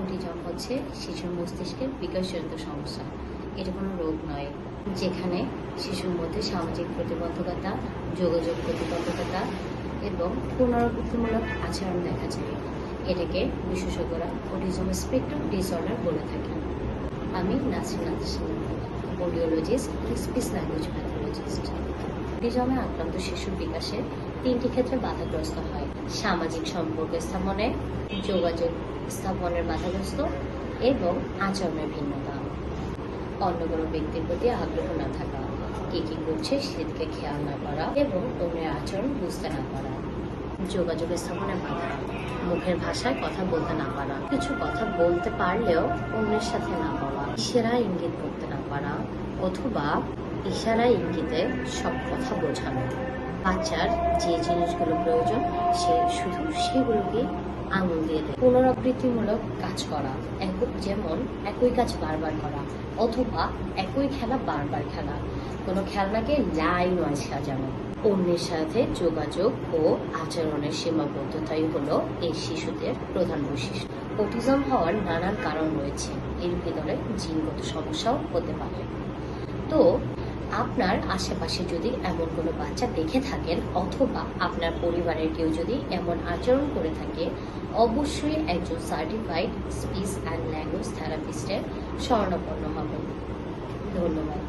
Autism হচ্ছে শিশুর মস্তিষ্কের বিকাশজনিত সমস্যা। এটা কোনো রোগ নয়, যেখানে শিশুর মধ্যে সামাজিক প্রতিবন্ধকতা, যোগাযোগ প্রতিবন্ধকতা এবং পুনরাবৃত্তিমূলক আচরণ দেখা যায়। এটাকে বিশেষজ্ঞরা অটিজম স্পেকট্রাম ডিসঅর্ডার বলে থাকেন। আমি Nasrin audiologist, speech language pathologist. অটিজমে আক্রান্ত শিশুর বিকাশে 3টি ক্ষেত্রে বাধাগ্রস্ত হয়: সামাজিক সম্পর্ক স্থাপনে, যোগাযোগ স্থাপনের বাধাগ্রস্ত এবং আচরণের ভিন্নতা। অন্য কোনো ব্যক্তির প্রতি আগ্রহ না থাকা, কে কি করছে সেদিকে খেয়াল না করা এবং অন্যের আচরণ বুঝতে না পারা। যোগাযোগ স্থাপনের বাধা, মুখের ভাষায় কথা বলতে না পারা, কিছু কথা বলতে পারলেও অন্যের সাথে না বলা, ইশারা ইঙ্গিত করতে না পারা অথবা ইশারা ইঙ্গিতে সব কথা বোঝানো। বাচ্চার যে জিনিসগুলো প্রয়োজন সে শুধু সেগুলোকে আঙুল দিয়ে দেয়। পুনরাবৃত্তিমূলক কাজ করা, যেমন একই কাজ বারবার করা অথবা একই খেলা বারবার খেলা। কোনো খেলনাকে লাইন ওয়াইজ সাজানো। অন্যের সাথে যোগাযোগ ও আচরণের সীমাবদ্ধতাই হলো এই শিশুদের প্রধান বৈশিষ্ট্য। অটিজম হওয়ার নানান কারণ রয়েছে, এর ভিতরে জিনগত সমস্যাও হতে পারে। তো আপনার আশেপাশে যদি এমন কোনো বাচ্চা দেখে থাকেন অথবা আপনার পরিবারের কেউ যদি এমন আচরণ করে থাকে, অবশ্যই একজন সার্টিফাইড স্পিচ অ্যান্ড ল্যাঙ্গুয়েজ থেরাপিস্টের শরণাপন্ন হবেন। ধন্যবাদ।